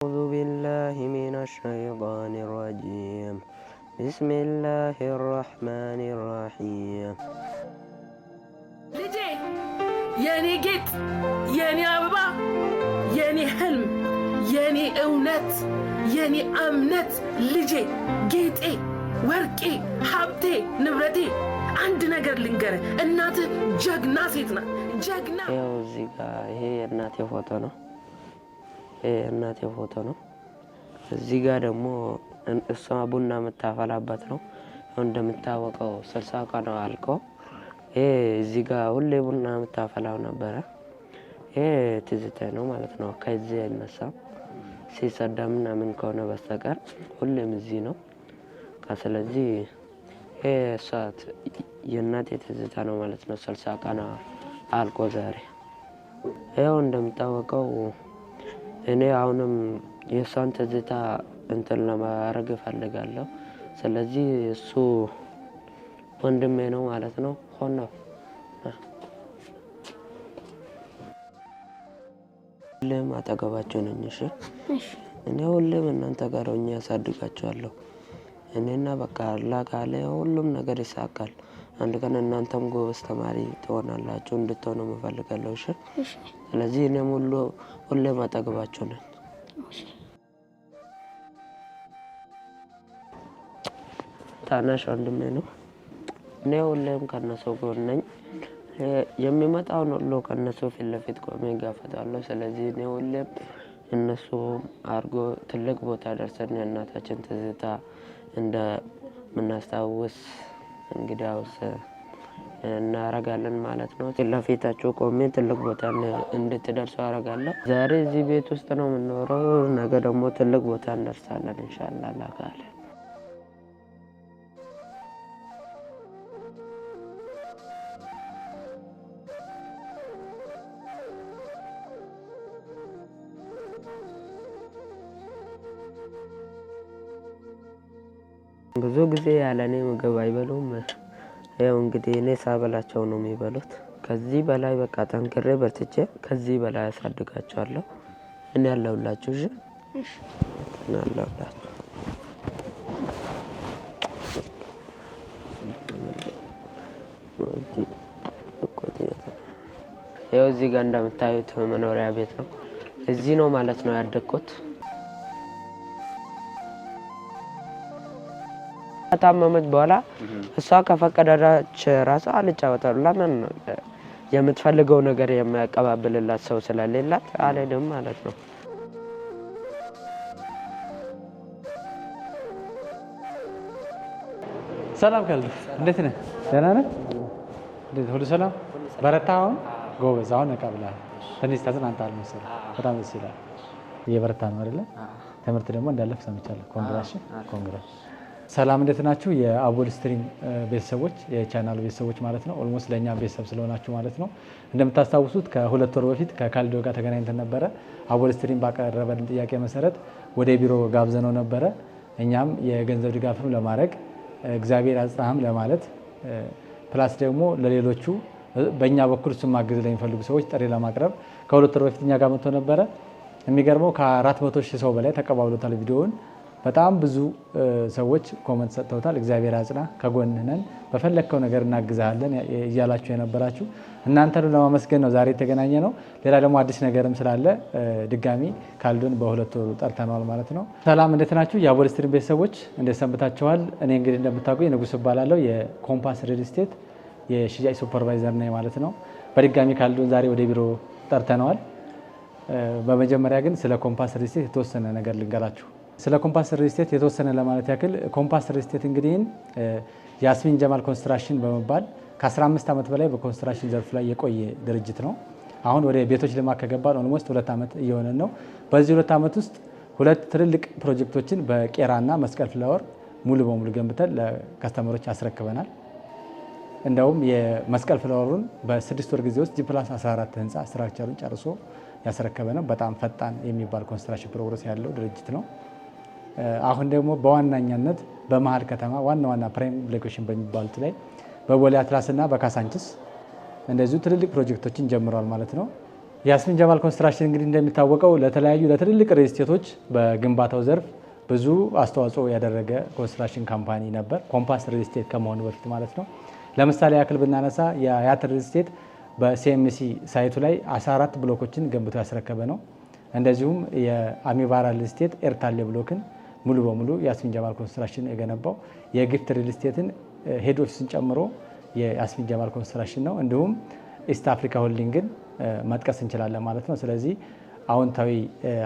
أعوذ بالله من الشيطان الرجيم بسم الله الرحمن الرحيم ልጄ የኔ ጌጥ የኔ አበባ የኔ ህልም የኔ እውነት የኔ እምነት ልጄ ጌጤ ወርቄ ሀብቴ ንብረቴ አንድ ነገር ልንገር እናት ጀግና ሴት ናት ጀግና ያው እዚህ ጋር ይሄ የእናቴ ፎቶ ነው የእናቴ ፎቶ ነው እዚህ ጋር ደግሞ እሷ ቡና የምታፈላበት ነው እንደምታወቀው 60 ቀን አልቆ እዚህ ጋር ሁሌ ቡና የምታፈላው ነበረ ትዝታ ነው ማለት ነው ከዚህ አይነሳ ሲሰዳምና ምን ከሆነ በስተቀር ሁሌም እዚህ ነው ስለዚህ ሰዓት የእናቴ ትዝታ ነው ማለት ነው 60 ቀን አልቆ ዛሬ ያው እንደምታወቀው እኔ አሁንም የሷን ትዝታ እንትን ለማድረግ እፈልጋለሁ ስለዚህ እሱ ወንድሜ ነው ማለት ነው ሆኖ ሁሌም አጠገባቸው ነኝ እሺ እኔ ሁሌም እናንተ ጋር ሆኜ ያሳድጋቸዋለሁ እኔና በቃ አላህ ካለ ሁሉም ነገር ይሳካል አንድ ቀን እናንተም ጎበዝ ተማሪ ትሆናላችሁ እንድትሆኑ እፈልጋለሁ እሺ ስለዚህ እኔም ሁሌም አጠገባቸው ነኝ ታናሽ ወንድሜ ነው እኔ ሁሌም ከነሱ ጎን ነኝ የሚመጣውን ሁሉ ከነሱ ፊት ለፊት ቆሜ እጋፈጣለሁ ስለዚህ እኔ ሁሌም እነሱ አርጎ ትልቅ ቦታ ደርሰን የእናታችን ትዝታ እንደምናስታውስ እንግዲያውስ እናረጋለን ማለት ነው ለፊታቸው ቆሜ ትልቅ ቦታ እንድትደርሱ አረጋለሁ ዛሬ እዚህ ቤት ውስጥ ነው የምንኖረው ነገ ደግሞ ትልቅ ቦታ እንደርሳለን ኢንሻአላህ አላህ ብዙ ጊዜ ያለኔ ምግብ አይበሉም ያው እንግዲህ እኔ ሳበላቸው ነው የሚበሉት ከዚህ በላይ በቃ ጠንክሬ በርትቼ ከዚህ በላይ አሳድጋቸዋለሁ እኔ ያለሁላችሁ እሺ እኔ ያለሁላችሁ ያው እዚህ ጋር እንደምታዩት መኖሪያ ቤት ነው እዚህ ነው ማለት ነው ያደግኩት ታመመች በኋላ እሷ ከፈቀደች ራሷ አልጫወታም ለምን የምትፈልገው ነገር የሚያቀባብልላት ሰው ስለሌላት አልሄድም ማለት ነው ሰላም ካሉ እንዴት ነህ ደህና ነህ እንዴት ሁሉ ሰላም በረታውን ጎበዝ አሁን ነቃብላ ትንሽ ተዝናንተሃል መሰለኝ በጣም ደስ ይላል እየበረታ ነው አይደለ ትምህርት ደግሞ እንዳለፍ ሰምቻለሁ ኮንግራሽ ሰላም እንዴት ናችሁ የአቦል ስትሪም ቤተሰቦች የቻናሉ ቤተሰቦች ማለት ነው ኦልሞስት ለኛ ቤተሰብ ስለሆናችሁ ማለት ነው እንደምታስታውሱት ከሁለት ወር በፊት ከካልዶ ጋር ተገናኝተን ነበረ አቦል ስትሪም ባቀረበልን ጥያቄ መሰረት ወደ ቢሮ ጋብዘነው ነበረ እኛም የገንዘብ ድጋፍም ለማድረግ እግዚአብሔር ያጽናህም ለማለት ፕላስ ደግሞ ለሌሎቹ በእኛ በኩል እሱን ማገዝ ለሚፈልጉ ሰዎች ጥሪ ለማቅረብ ከሁለት ወር በፊት እኛ ጋር መጥቶ ነበረ የሚገርመው ከ400,000 ሰው በላይ ተቀባብሎታል ቪዲዮውን በጣም ብዙ ሰዎች ኮሜንት ሰጥተውታል እግዚአብሔር ያጽና ከጎንህ ነን በፈለከው ነገር እናግዛለን እያላችሁ የነበራችሁ እናንተን ለማመስገን ነው ዛሬ የተገናኘ ነው ሌላ ደግሞ አዲስ ነገርም ስላለ ድጋሚ ካልዶን በሁለት ወሩ ጠርተናል ማለት ነው ሰላም እንዴት ናችሁ የአቦል ስትሪም ቤተሰቦች እንዴት ሰንብታችኋል እኔ እንግዲህ እንደምታውቁኝ ንጉስ እባላለሁ የኮምፓስ ሪል ስቴት የሽያጭ ሱፐርቫይዘር ነኝ ማለት ነው በድጋሚ ካልዶን ዛሬ ወደ ቢሮ ጠርተናል በመጀመሪያ ግን ስለ ኮምፓስ ሪል ስቴት የተወሰነ ነገር ልንገራችሁ ስለ ኮምፓስ ሪል ስቴት የተወሰነ ለማለት ያክል ኮምፓስ ሪል ስቴት እንግዲህ ያስሚን ጀማል ኮንስትራክሽን በመባል ከ15 ዓመት በላይ በኮንስትራክሽን ዘርፍ ላይ የቆየ ድርጅት ነው አሁን ወደ ቤቶች ልማት ከገባን ኦልሞስት 2 ዓመት እየሆነን ነው በዚህ 2 ዓመት ውስጥ ሁለት ትልልቅ ፕሮጀክቶችን በቄራና መስቀል ፍላወር ሙሉ በሙሉ ገንብተን ለከስተመሮች አስረክበናል እንደውም የመስቀል ፍላወሩን በ6 ወር ጊዜ ውስጥ G+14 ህንጻ ስትራክቸሩን ጨርሶ ያስረከበ ነው በጣም ፈጣን የሚባል ኮንስትራክሽን ፕሮግረስ ያለው ድርጅት ነው አሁን ደግሞ በዋናኛነት በመሃል ከተማ ዋና ፕራይም ሎኬሽን በሚባሉት ላይ በቦሌ አትላስና በካሳንችስ እንደዚሁ ትልልቅ ፕሮጀክቶችን ጀምሯል ማለት ነው ያስሚን ጀማል ኮንስትራክሽን እንግዲህ እንደሚታወቀው ለተለያዩ ለትልልቅ ሪል ስቴቶች በግንባታው ዘርፍ ብዙ አስተዋጽኦ ያደረገ ኮንስትራክሽን ካምፓኒ ነበር፣ ኮምፓስ ሪል ስቴት ከመሆኑ በፊት ማለት ነው። ለምሳሌ ያክል ብናነሳ የአያት ሪል ስቴት በሲኤምሲ ሳይቱ ላይ 14 ብሎኮችን ገንብቶ ያስረከበ ነው። እንደዚሁም የአሚባራ ሪል ስቴት ኤርታሌ ብሎክን ሙሉ በሙሉ ያስሚን ጀማል ኮንስትራክሽን የገነባው፣ የጊፍት ሪል ስቴትን ሄድ ኦፊስን ጨምሮ የያስሚን ጀማል ኮንስትራክሽን ነው። እንዲሁም ኢስት አፍሪካ ሆልዲንግን መጥቀስ እንችላለን ማለት ነው። ስለዚህ አዎንታዊ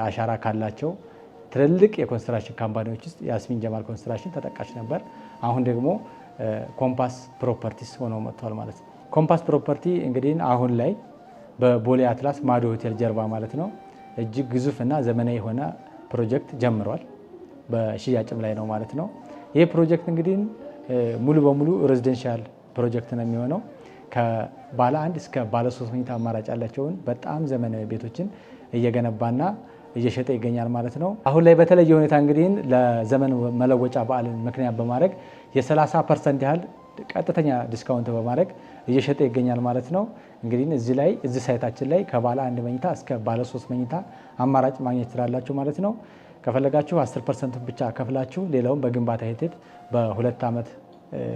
አሻራ ካላቸው ትልልቅ የኮንስትራክሽን ካምፓኒዎች ውስጥ ያስሚን ጀማል ኮንስትራክሽን ተጠቃሽ ነበር። አሁን ደግሞ ኮምፓስ ፕሮፐርቲስ ሆኖ መጥቷል ማለት ነው። ኮምፓስ ፕሮፐርቲ እንግዲህ አሁን ላይ በቦሌ አትላስ ማዶ ሆቴል ጀርባ ማለት ነው እጅግ ግዙፍና ዘመናዊ የሆነ ፕሮጀክት ጀምሯል። በሽያጭም ላይ ነው ማለት ነው። ይህ ፕሮጀክት እንግዲህ ሙሉ በሙሉ ሬዚደንሻል ፕሮጀክት ነው የሚሆነው። ከባለ 1 እስከ ባለ 3 መኝታ አማራጭ ያላቸውን በጣም ዘመናዊ ቤቶችን እየገነባና እየሸጠ ይገኛል ማለት ነው። አሁን ላይ በተለየ ሁኔታ እንግዲህ ለዘመን መለወጫ በዓልን ምክንያት በማድረግ የ30% ያህል ቀጥተኛ ዲስካውንት በማድረግ እየሸጠ ይገኛል ማለት ነው። እንግዲህ እዚህ ሳይታችን ላይ ከባለ 1 መኝታ እስከ ባለ 3 መኝታ አማራጭ ማግኘት ትችላላችሁ ማለት ነው። ከፈለጋችሁ 10% ብቻ ከፍላችሁ ሌላውን በግንባታ ሂደት በ2 ዓመት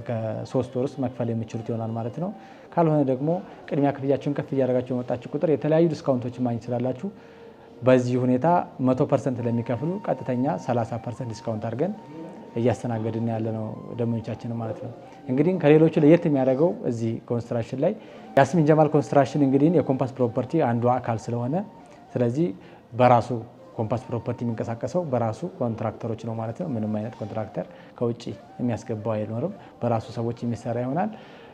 ከ3 ወር ውስጥ መክፈል የሚችሉት ይሆናል ማለት ነው። ካልሆነ ደግሞ ቅድሚያ ክፍያችሁን ከፍ እያደረጋችሁ የመጣችሁ ቁጥር የተለያዩ ዲስካውንቶችን ማግኘት ትችላላችሁ። በዚህ ሁኔታ 100% ለሚከፍሉ ቀጥተኛ 30% ዲስካውንት አድርገን እያስተናገድን ያለ ነው ደንበኞቻችን ማለት ነው። እንግዲህ ከሌሎቹ ለየት የሚያደርገው እዚህ ኮንስትራክሽን ላይ ያስሚን ጀማል ኮንስትራክሽን እንግዲህ የኮምፓስ ፕሮፐርቲ አንዱ አካል ስለሆነ ስለዚህ በራሱ ኮምፓስ ፕሮፐርቲ የሚንቀሳቀሰው በራሱ ኮንትራክተሮች ነው ማለት ነው። ምንም አይነት ኮንትራክተር ከውጭ የሚያስገባው አይኖርም፣ በራሱ ሰዎች የሚሰራ ይሆናል።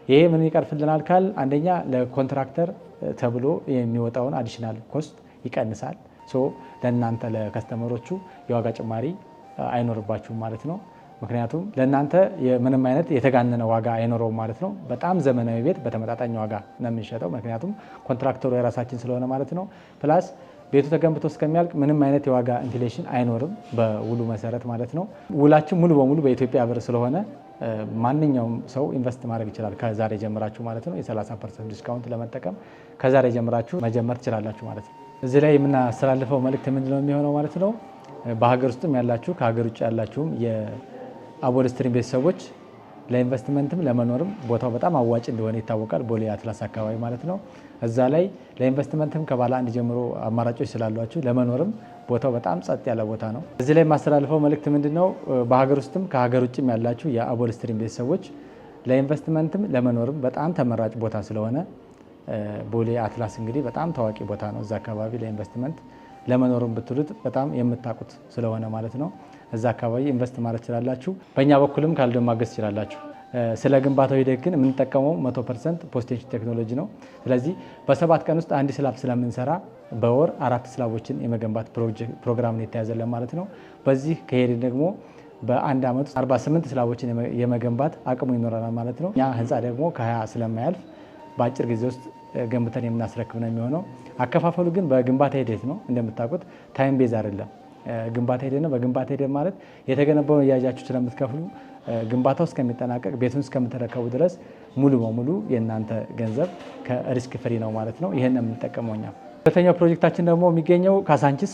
ይሄ ምን ይቀርፍልናል ካል አንደኛ ለኮንትራክተር ተብሎ የሚወጣውን አዲሽናል ኮስት ይቀንሳል። ለእናንተ ለከስተመሮቹ የዋጋ ጭማሪ አይኖርባችሁም ማለት ነው። ምክንያቱም ለእናንተ ምንም አይነት የተጋነነ ዋጋ አይኖረውም ማለት ነው። በጣም ዘመናዊ ቤት በተመጣጣኝ ዋጋ ነው የምንሸጠው፣ ምክንያቱም ኮንትራክተሩ የራሳችን ስለሆነ ማለት ነው። ፕላስ ቤቱ ተገንብቶ እስከሚያልቅ ምንም አይነት የዋጋ ኢንፍሌሽን አይኖርም በውሉ መሰረት ማለት ነው። ውላችን ሙሉ በሙሉ በኢትዮጵያ ብር ስለሆነ ማንኛውም ሰው ኢንቨስት ማድረግ ይችላል ከዛሬ ጀምራችሁ ማለት ነው። የ30% ዲስካውንት ለመጠቀም ከዛሬ ጀምራችሁ መጀመር ትችላላችሁ ማለት ነው። እዚህ ላይ የምናስተላልፈው መልእክት ምንድነው የሚሆነው ማለት ነው። በሀገር ውስጥም ያላችሁ ከሀገር ውጭ ያላችሁም የአቦል ስትሪም ቤተሰቦች ለኢንቨስትመንትም ለመኖርም ቦታው በጣም አዋጭ እንደሆነ ይታወቃል። ቦሌ አትላስ አካባቢ ማለት ነው። እዛ ላይ ለኢንቨስትመንትም ከባለ 1 ጀምሮ አማራጮች ስላሏችሁ ለመኖርም ቦታው በጣም ጸጥ ያለ ቦታ ነው። እዚህ ላይ የማስተላልፈው መልእክት ምንድነው በሀገር ውስጥም ከሀገር ውጭም ያላችሁ የአቦል ስትሪም ቤተሰቦች ለኢንቨስትመንትም ለመኖርም በጣም ተመራጭ ቦታ ስለሆነ ቦሌ አትላስ እንግዲህ በጣም ታዋቂ ቦታ ነው። እዛ አካባቢ ለኢንቨስትመንት ለመኖርም ብትሉት በጣም የምታውቁት ስለሆነ ማለት ነው። እዛ አካባቢ ኢንቨስት ማለት ትችላላችሁ። በእኛ በኩልም ካልዶ ማገዝ ትችላላችሁ። ስለ ግንባታው ሂደት ግን የምንጠቀመው 100% ፖስቴንሽን ቴክኖሎጂ ነው። ስለዚህ በ7 ቀን ውስጥ 1 ስላብ ስለምንሰራ በወር 4 ስላቦችን የመገንባት ፕሮግራም ነው የተያዘለን ማለት ነው። በዚህ ከሄድን ደግሞ በ1 ዓመት ውስጥ 48 ስላቦችን የመገንባት አቅሙ ይኖረናል ማለት ነው። እኛ ህንፃ ደግሞ ከ20 ስለማያልፍ በአጭር ጊዜ ውስጥ ገንብተን የምናስረክብ ነው የሚሆነው። አከፋፈሉ ግን በግንባታ ሂደት ነው። እንደምታውቁት ታይም ቤዝ አይደለም፣ ግንባታ ሂደት ነው። በግንባታ ሂደት ማለት የተገነባውን እያያችሁ ስለምትከፍሉ ግንባታው እስከሚጠናቀቅ ቤቱን እስከምትረከቡ ድረስ ሙሉ በሙሉ የእናንተ ገንዘብ ከሪስክ ፍሪ ነው ማለት ነው። ይህን የምንጠቀመው እኛ። ሁለተኛው ፕሮጀክታችን ደግሞ የሚገኘው ካሳንቺስ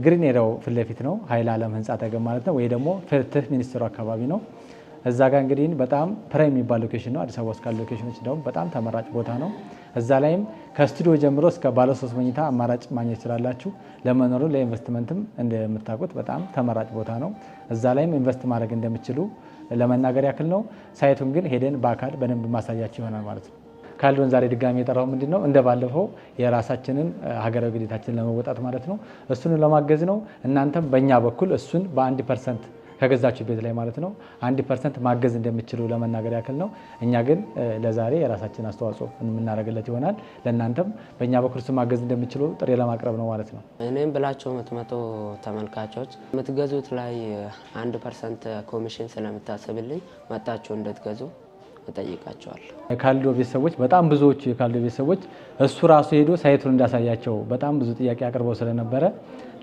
ግሪን ኤሪያው ፊት ለፊት ነው፣ ኃይለ ዓለም ህንፃ አጠገብ ማለት ነው። ወይ ደግሞ ፍትህ ሚኒስቴሩ አካባቢ ነው። እዛ ጋር እንግዲህ በጣም ፕራይም የሚባል ሎኬሽን ነው። አዲስ አበባ ውስጥ ካሉ ሎኬሽኖች ደግሞ በጣም ተመራጭ ቦታ ነው። እዛ ላይም ከስቱዲዮ ጀምሮ እስከ ባለ 3 መኝታ አማራጭ ማግኘት ይችላላችሁ። ለመኖሩ ለኢንቨስትመንትም እንደምታውቁት በጣም ተመራጭ ቦታ ነው። እዛ ላይም ኢንቨስት ማድረግ እንደሚችሉ ለመናገር ያክል ነው። ሳይቱን ግን ሄደን በአካል በደንብ ማሳያችሁ ይሆናል ማለት ነው። ካልዶን ዛሬ ድጋሚ የጠራው ምንድን ነው እንደ ባለፈው የራሳችንን ሀገራዊ ግዴታችንን ለመወጣት ማለት ነው። እሱን ለማገዝ ነው። እናንተም በእኛ በኩል እሱን በ1% ከገዛችሁ ቤት ላይ ማለት ነው 1% ማገዝ እንደሚችሉ ለመናገር ያክል ነው። እኛ ግን ለዛሬ የራሳችን አስተዋጽኦ የምናደርግለት ይሆናል። ለእናንተም በእኛ በኩል እሱ ማገዝ እንደሚችሉ ጥሪ ለማቅረብ ነው ማለት ነው። እኔም ብላቸው የምትመጡ ተመልካቾች የምትገዙት ላይ 1% ኮሚሽን ስለምታስብልኝ መጣችሁ እንድትገዙ እጠይቃቸዋለሁ። የካልዶ ቤተሰቦች በጣም ብዙዎቹ የካልዶ ቤተሰቦች እሱ ራሱ ሄዶ ሳይቱን እንዳሳያቸው በጣም ብዙ ጥያቄ አቅርበው ስለነበረ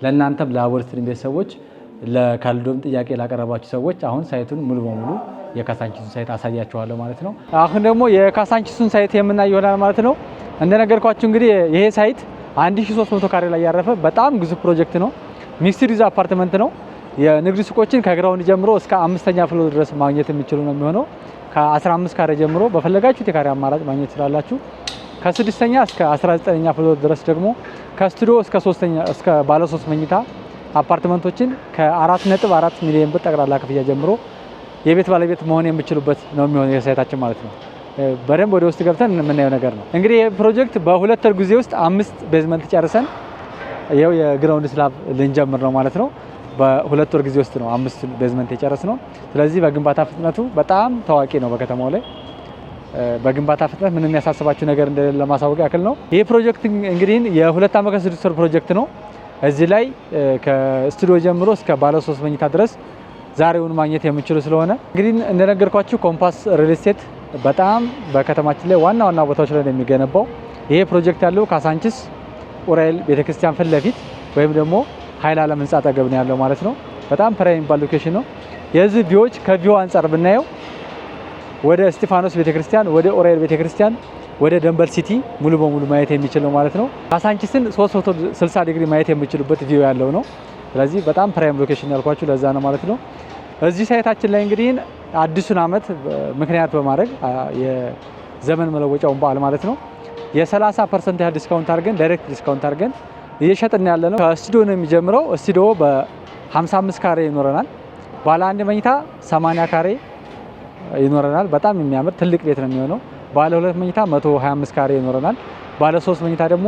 ለእናንተም ለአቦል ስትሪም ቤተሰቦች ለካልዶም ጥያቄ ላቀረባችሁ ሰዎች አሁን ሳይቱን ሙሉ በሙሉ የካሳንቺሱን ሳይት አሳያችኋለሁ ማለት ነው። አሁን ደግሞ የካሳንቺሱን ሳይት የምናይ ይሆናል ማለት ነው። እንደነገርኳችሁ እንግዲህ ይሄ ሳይት 1300 ካሬ ላይ ያረፈ በጣም ግዙፍ ፕሮጀክት ነው። ሚክስድ ዩዝ አፓርትመንት ነው። የንግድ ሱቆችን ከግራውንድ ጀምሮ እስከ 5ኛ ፍሎር ድረስ ማግኘት የሚችሉ ነው የሚሆነው። ከ15 ካሬ ጀምሮ በፈለጋችሁት የካሬ አማራጭ ማግኘት ትችላላችሁ። ከ6ኛ እስከ 19ኛ ፍሎር ድረስ ደግሞ ከስቱዲዮ እስከ ባለ 3 መኝታ አፓርትመንቶችን ከ4.4 ሚሊዮን ብር ጠቅላላ ክፍያ ጀምሮ የቤት ባለቤት መሆን የሚችሉበት ነው የሚሆነው የሳይታችን ማለት ነው። በደንብ ወደ ውስጥ ገብተን የምናየው ነገር ነው። እንግዲህ ይህ ፕሮጀክት በሁለት ወር ጊዜ ውስጥ 5 ቤዝመንት ጨርሰን ይኸው የግራውንድ ስላብ ልንጀምር ነው ማለት ነው። በሁለት ወር ጊዜ ውስጥ ነው 5 ቤዝመንት የጨረስ ነው። ስለዚህ በግንባታ ፍጥነቱ በጣም ታዋቂ ነው በከተማው ላይ። በግንባታ ፍጥነት ምንም የሚያሳስባችሁ ነገር እንደሌለ ለማሳወቅ ያክል ነው። ይህ ፕሮጀክት እንግዲህ የ2 ዓመት ከ6 ወር ፕሮጀክት ነው። እዚህ ላይ ከስቱዲዮ ጀምሮ እስከ ባለ 3 መኝታ ድረስ ዛሬውን ማግኘት የምችሉ ስለሆነ እንግዲህ እንደነገርኳችሁ ኮምፓስ ሪል ስቴት በጣም በከተማችን ላይ ዋና ዋና ቦታዎች ላይ ነው የሚገነባው። ይሄ ፕሮጀክት ያለው ካሳንቺስ ኡራኤል ቤተክርስቲያን ፊት ለፊት ወይም ደግሞ ኃይል ዓለም ህንጻ አጠገብ ነው ያለው ማለት ነው። በጣም ፕራይም የሚባል ሎኬሽን ነው። የዚህ ቪዎች ከቪው አንጻር ብናየው ወደ እስጢፋኖስ ቤተክርስቲያን፣ ወደ ኡራኤል ቤተክርስቲያን፣ ወደ ደንበል ሲቲ ሙሉ በሙሉ ማየት የሚችል ነው ማለት ነው። ካሳንቺስን 360 ዲግሪ ማየት የሚችሉበት ቪው ያለው ነው። ስለዚህ በጣም ፕራይም ሎኬሽን ያልኳችሁ ለዛ ነው ማለት ነው። እዚህ ሳይታችን ላይ እንግዲህ አዲሱን ዓመት ምክንያት በማድረግ የዘመን መለወጫውን በዓል ማለት ነው የ30% ያህል ዲስካውንት አድርገን ዳይሬክት ዲስካውንት አድርገን እየሸጥን ያለ ነው። ከስቱዲዮ ነው የሚጀምረው። ስቱዲዮ በ55 ካሬ ይኖረናል። ባለ 1 መኝታ 80 ካሬ ይኖረናል። በጣም የሚያምር ትልቅ ቤት ነው የሚሆነው። ባለ 2 መኝታ 125 ካሬ ይኖረናል። ባለ 3 መኝታ ደግሞ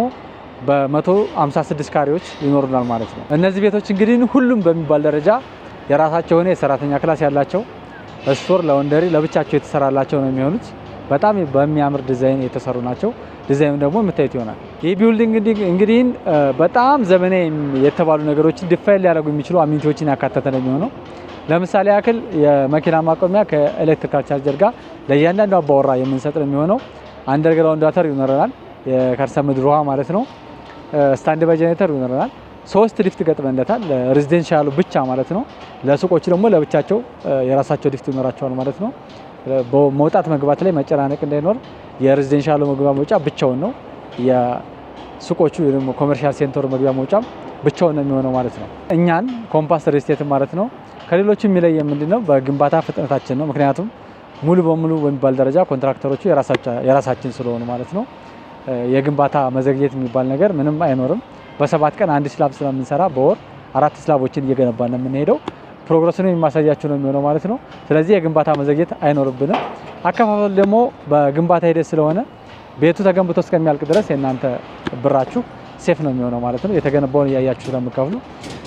በ156 ካሬዎች ይኖሩናል ማለት ነው። እነዚህ ቤቶች እንግዲህ ሁሉም በሚባል ደረጃ የራሳቸው የሆነ የሰራተኛ ክላስ ያላቸው ስቶር፣ ላውንደሪ ለብቻቸው የተሰራላቸው ነው የሚሆኑት። በጣም በሚያምር ዲዛይን የተሰሩ ናቸው። ዲዛይኑ ደግሞ የምታዩት ይሆናል። ይህ ቢልዲንግ እንግዲህ በጣም ዘመናዊ የተባሉ ነገሮችን ዲፋይን ሊያደርጉ የሚችሉ አሚኒቲዎችን ያካተተ ነው የሚሆነው። ለምሳሌ ያክል የመኪና ማቆሚያ ከኤሌክትሪካል ቻርጀር ጋር ለእያንዳንዱ አባወራ የምንሰጥ ነው የሚሆነው። አንደርግራውንድ ዋተር ይኖረናል፣ የከርሰ ምድር ውሃ ማለት ነው። ስታንድ ባይ ጄኔሬተር ይኖረናል። 3 ሊፍት ገጥመንለታል፣ ለሬዚደንሻሉ ብቻ ማለት ነው። ለሱቆች ደግሞ ለብቻቸው የራሳቸው ሊፍት ይኖራቸዋል ማለት ነው። በመውጣት መግባት ላይ መጨናነቅ እንዳይኖር የሬዚደንሻሉ መግቢያ መውጫ ብቻውን ነው። የሱቆቹ ደግሞ ኮመርሻል ሴንተሩ መግቢያ መውጫም ብቻውን ነው የሚሆነው ማለት ነው። እኛን ኮምፓስ ሪል ስቴት ማለት ነው ከሌሎቹ የሚለየ ምንድነው? በግንባታ ፍጥነታችን ነው። ምክንያቱም ሙሉ በሙሉ በሚባል ደረጃ ኮንትራክተሮቹ የራሳችን ስለሆኑ ማለት ነው። የግንባታ መዘግየት የሚባል ነገር ምንም አይኖርም። በ7 ቀን 1 ስላብ ስለምንሰራ በወር 4 ስላቦችን እየገነባን ነው የምንሄደው። ፕሮግረሱን የሚያሳያችሁ ነው የሚሆነው ማለት ነው። ስለዚህ የግንባታ መዘግየት አይኖርብንም። አከፋፈል ደግሞ በግንባታ ሂደት ስለሆነ ቤቱ ተገንብቶ እስከሚያልቅ ድረስ የእናንተ ብራችሁ ሴፍ ነው የሚሆነው ማለት ነው። የተገነባውን እያያችሁ ስለምከፍሉ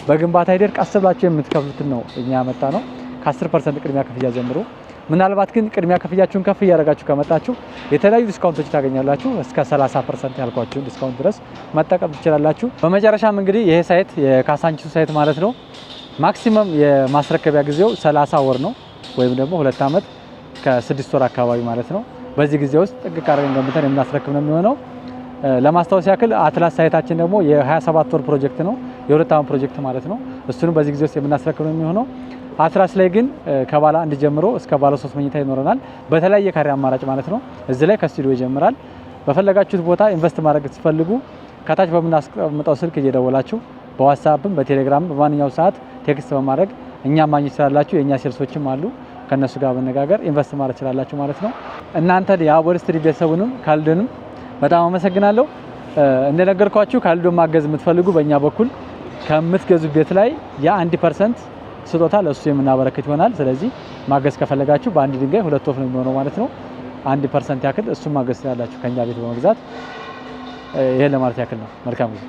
በግንባታ ሂደት ቀስ ብላችሁ የምትከፍሉትን ነው እኛ ያመጣ ነው። ከ10% ቅድሚያ ክፍያ ጀምሮ ምናልባት ግን ቅድሚያ ክፍያችሁን ከፍ እያደረጋችሁ ከመጣችሁ የተለያዩ ዲስካውንቶች ታገኛላችሁ። እስከ 30% ያልኳችሁን ዲስካውንት ድረስ መጠቀም ትችላላችሁ። በመጨረሻም እንግዲህ ይሄ ሳይት የካሳንቺሱ ሳይት ማለት ነው ማክሲመም የማስረከቢያ ጊዜው 30 ወር ነው ወይም ደግሞ 2 ዓመት ከ6 ወር አካባቢ ማለት ነው። በዚህ ጊዜ ውስጥ ጥንቅቅ አድርገን ገንብተን የምናስረክብ ነው የሚሆነው። ለማስታወስ ያክል አትላስ ሳይታችን ደግሞ የ27 ወር ፕሮጀክት ነው፣ የ2 ዓመት ፕሮጀክት ማለት ነው። እሱንም በዚህ ጊዜ ውስጥ የምናስረክብ ነው የሚሆነው። አትላስ ላይ ግን ከባለ 1 ጀምሮ እስከ ባለ 3 መኝታ ይኖረናል፣ በተለያየ ካሬ አማራጭ ማለት ነው። እዚህ ላይ ከስቱዲዮ ይጀምራል። በፈለጋችሁት ቦታ ኢንቨስት ማድረግ ስትፈልጉ ከታች በምናስቀምጠው ስልክ እየደወላችሁ በዋትስአፕም በቴሌግራም በማንኛውም ሰዓት ቴክስት በማድረግ እኛ ማግኘት ትችላላችሁ። የእኛ ሴልሶችም አሉ፣ ከነሱ ጋር በመነጋገር ኢንቨስት ማድረግ ትችላላችሁ ማለት ነው። እናንተ የአቦል ስትሪት ቤተሰቡንም ካልዶንም በጣም አመሰግናለሁ። እንደነገርኳችሁ ካልዶን ማገዝ የምትፈልጉ በእኛ በኩል ከምትገዙ ቤት ላይ የ1% ስጦታ ለእሱ የምናበረክት ይሆናል። ስለዚህ ማገዝ ከፈለጋችሁ በአንድ ድንጋይ 2 ወፍ ነው የሚሆነው ማለት ነው። 1% ያክል እሱም ማገዝ ትችላላችሁ ከኛ ቤት በመግዛት። ይሄን ለማለት ያክል ነው። መልካም ጊዜ